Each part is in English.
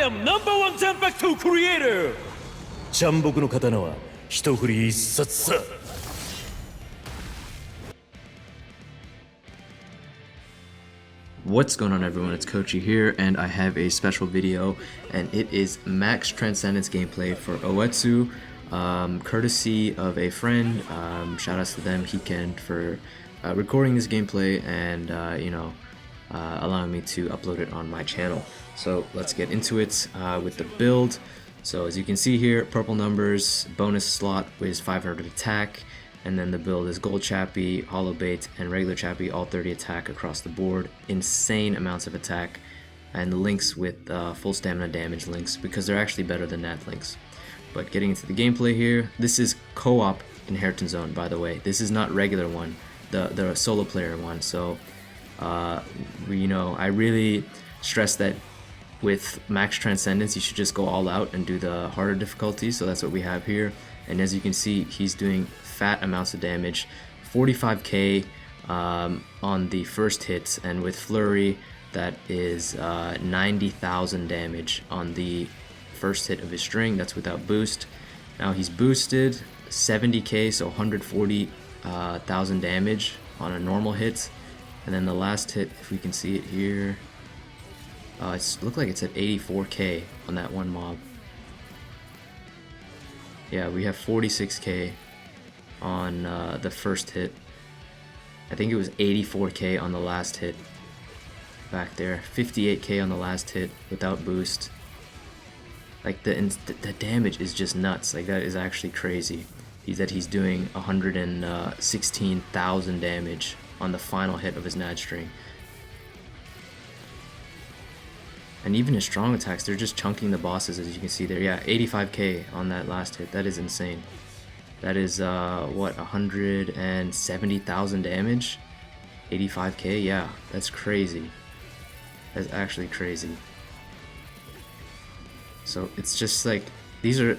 am #1 Zanpakuto creator! ジャンボクの刀は一振り一冊さ。What's going on, everyone? It's Kochyy here, and I have a special video, and it is Max Transcendence gameplay for Oh-Etsu, courtesy of a friend. Shout outs to them, Hiken, for recording this gameplay and allowing me to upload it on my channel. So let's get into it with the build. So as you can see here, purple numbers, bonus slot is 500 attack. And then the build is Gold Chappy, Hollow Bait, and regular Chappy, all 30 attack across the board. Insane amounts of attack, and links with full stamina damage links, because they're actually better than Nat links. But getting into the gameplay here, this is co-op Inheritance Zone, by the way. This is not regular one, the solo player one. So, I really stress that with Max Transcendence, you should just go all out and do the harder difficulty. So that's what we have here. And as you can see, he's doing fat amounts of damage, 45k on the first hit, and with Flurry that is 90,000 damage on the first hit of his string. That's without boost. Now he's boosted 70k, so 140,000 damage on a normal hit, and then the last hit, if we can see it here, it looks like it's at 84k on that one mob. Yeah, we have 46k on the first hit. I think it was 84k on the last hit back there. 58k on the last hit without boost. Like the damage is just nuts. Like that is actually crazy. He's doing 116,000 damage on the final hit of his Nad string. And even his strong attacks, they're just chunking the bosses, as you can see there. Yeah, 85k on that last hit. That is insane. That is, 170,000 damage? 85k? Yeah, that's crazy. That's actually crazy. So it's just like, these are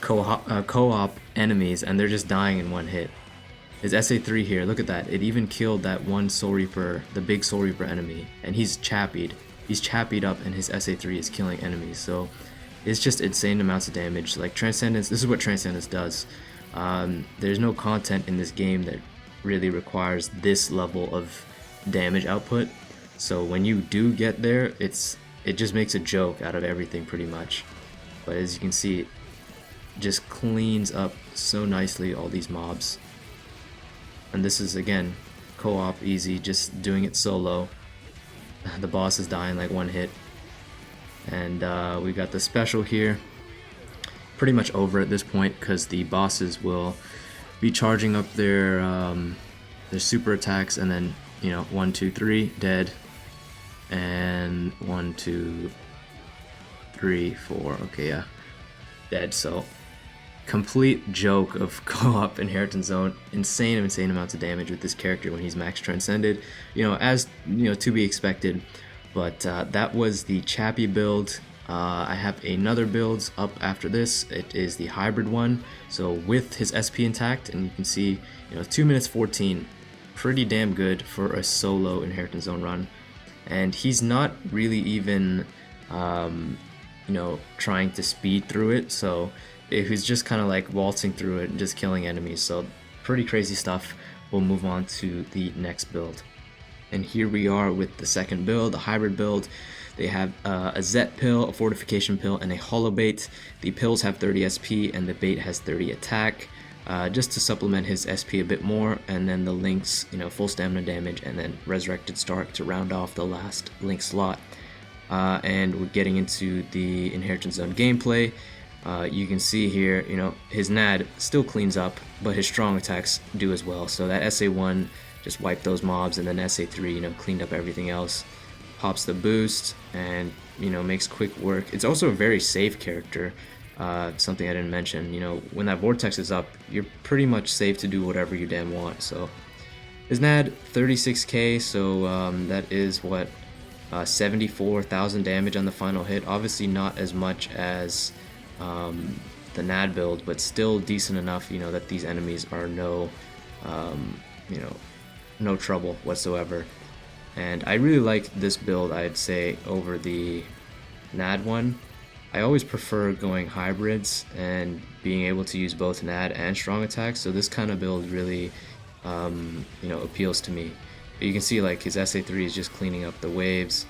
co-op enemies, and they're just dying in one hit. His SA3 here, look at that. It even killed that one Soul Reaper, the big Soul Reaper enemy, and he's chappied. He's chappied up, and his SA3 is killing enemies. So it's just insane amounts of damage. Like Transcendence, this is what Transcendence does. There's no content in this game that really requires this level of damage output. So when you do get there, it just makes a joke out of everything pretty much. But as you can see, it just cleans up so nicely all these mobs. And this is, again, co-op easy, just doing it solo. The boss is dying like one hit, and we got the special here. Pretty much over at this point, because the bosses will be charging up their super attacks, and then 1, 2, 3 dead, and 1, 2, 3, 4. Okay, yeah, dead. So complete joke of co-op Inheritance Zone. Insane amounts of damage with this character when he's max transcended, as to be expected. But that was the Chappy build. I have another build up after this. It is the hybrid one, so with his SP intact, and you can see 2 minutes 14, pretty damn good for a solo Inheritance Zone run. And he's not really even trying to speed through it, so he's just kind of like waltzing through it and just killing enemies. So pretty crazy stuff. We'll move on to the next build. And here we are with the second build, the hybrid build. They have a Zet pill, a fortification pill, and a hollow bait. The pills have 30 SP and the bait has 30 attack, just to supplement his SP a bit more. And then the links, full stamina damage, and then resurrected Stark to round off the last link slot. And we're getting into the Inheritance Zone gameplay. You can see here, his Nad still cleans up, but his strong attacks do as well. So that SA1 just wiped those mobs, and then SA3, cleaned up everything else. Pops the boost, and, makes quick work. It's also a very safe character, something I didn't mention. When that Vortex is up, you're pretty much safe to do whatever you damn want. So his Nad, 36k, so that is what, 74,000 damage on the final hit. Obviously not as much as the Nad build, but still decent enough, that these enemies are no trouble whatsoever. And I really like this build, I'd say, over the NAD one, I always prefer going hybrids and being able to use both NAD and strong attacks, so this kind of build really appeals to me. But you can see like his SA3 is just cleaning up the waves,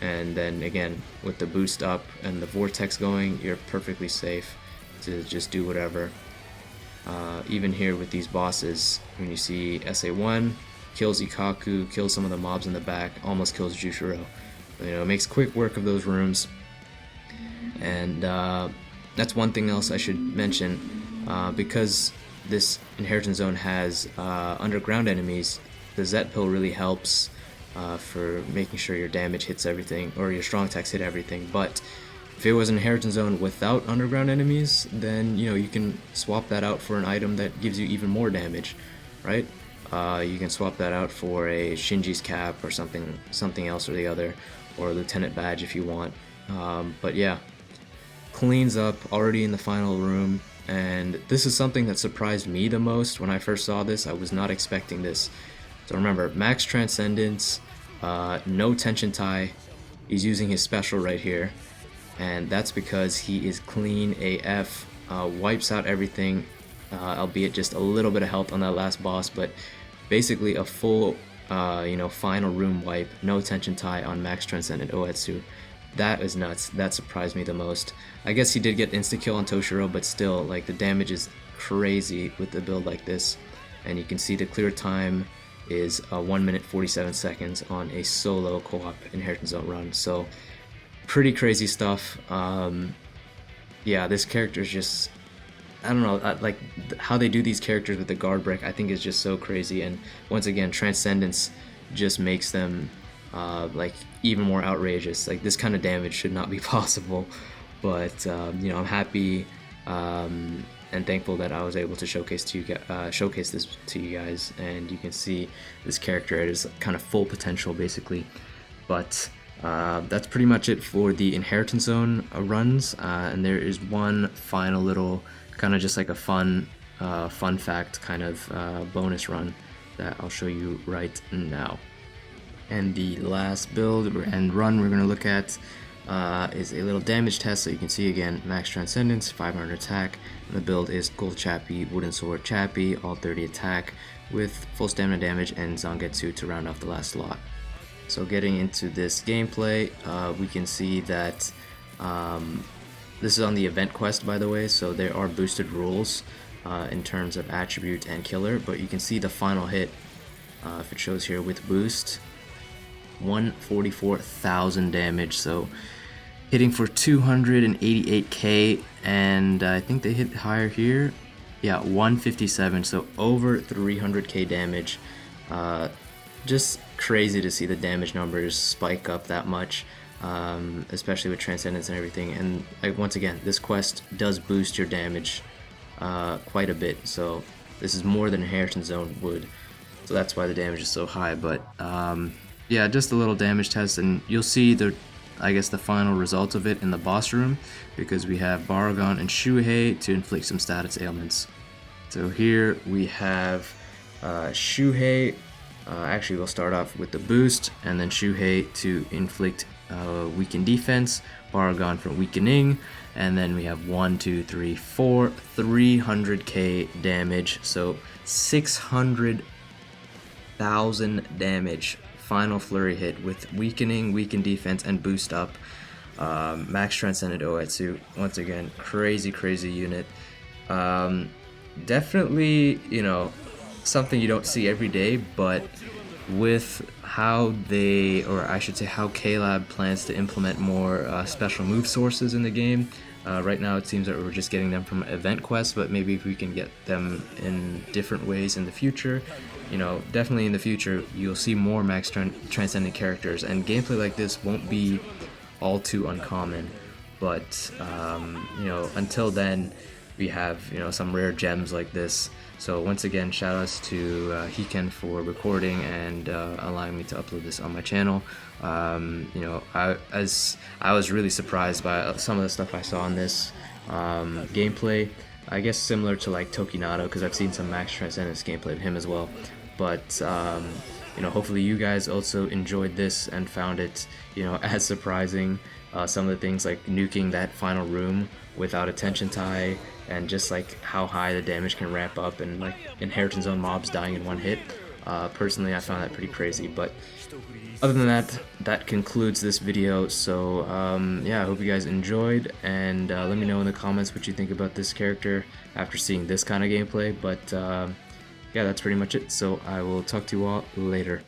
and then again with the boost up and the vortex going, you're perfectly safe to just do whatever. Even here with these bosses, when you see SA1 kills Ikaku, kills some of the mobs in the back, almost kills Jushiro. Makes quick work of those rooms. And that's one thing else I should mention, because this Inheritance Zone has underground enemies, the Z pill really helps for making sure your damage hits everything, or your strong attacks hit everything. But if it was an Inheritance Zone without underground enemies, then you can swap that out for an item that gives you even more damage, right? You can swap that out for a Shinji's cap or something else or the other, or a Lieutenant badge if you want. But yeah, cleans up already in the final room, and this is something that surprised me the most when I first saw this. I was not expecting this. So remember, Max Transcendence, no tension tie. He's using his special right here, and that's because he is clean AF, wipes out everything, albeit just a little bit of health on that last boss, but basically a full final room wipe, no tension tie on Max Transcended Oh-Etsu. That is nuts. That surprised me the most. I guess he did get insta-kill on Toshiro, but still, like, the damage is crazy with the build like this. And you can see the clear time is 1 minute 47 seconds on a solo co-op Inheritance Zone run. So, pretty crazy stuff. Yeah, this character is just, I don't know, like how they do these characters with the guard break, I think is just so crazy. And once again, Transcendence just makes them like even more outrageous. Like, this kind of damage should not be possible, but I'm happy and thankful that I was able to showcase this to you guys, and you can see this character at his kind of full potential basically. But that's pretty much it for the Inheritance Zone runs, and there is one final little kind of just like a fun fact kind of bonus run that I'll show you right now. And the last build and run we're going to look at is a little damage test. So you can see again, Max Transcendence, 500 attack, and the build is Gold Chappie, Wooden Sword Chappie, all 30 attack with full stamina damage and Zangetsu to round off the last slot. So getting into this gameplay, we can see that this is on the event quest, by the way, so there are boosted rules in terms of attribute and killer, but you can see the final hit, if it shows here with boost, 144,000 damage, so hitting for 288k, and I think they hit higher here, yeah, 157, so over 300k damage. Just crazy to see the damage numbers spike up that much, especially with Transcendence and everything. And like, once again, this quest does boost your damage quite a bit, so this is more than Inheritance Zone would, so that's why the damage is so high. But yeah, just a little damage test, and you'll see the final result of it in the boss room, because we have Baragon and Shuhei to inflict some status ailments. So here we have Shuhei. Actually, we'll start off with the boost, and then Shuhei to inflict weaken defense, Baragon for weakening, and then we have 300k damage, so 600,000 damage. Final flurry hit with weakening, weaken defense, and boost up. Max Transcended Oh-Etsu, once again, crazy unit. Definitely, something you don't see every day, but with how they, or I should say how K-Lab plans to implement more special move sources in the game, right now it seems that we're just getting them from event quests, but maybe if we can get them in different ways in the future, definitely in the future you'll see more Max Transcendent characters, and gameplay like this won't be all too uncommon. But until then, we have some rare gems like this. So once again, shout outs to Hiken for recording and allowing me to upload this on my channel. I was really surprised by some of the stuff I saw in this gameplay. I guess similar to like Tokinato, because I've seen some Max Transcendence gameplay of him as well. But hopefully you guys also enjoyed this and found it as surprising some of the things like nuking that final room without a tension tie, and just like how high the damage can ramp up, and like inheritance zone mobs dying in one hit. Personally, I found that pretty crazy, but other than that, that concludes this video. So yeah, I hope you guys enjoyed, and let me know in the comments what you think about this character after seeing this kind of gameplay. But yeah, that's pretty much it. So I will talk to you all later.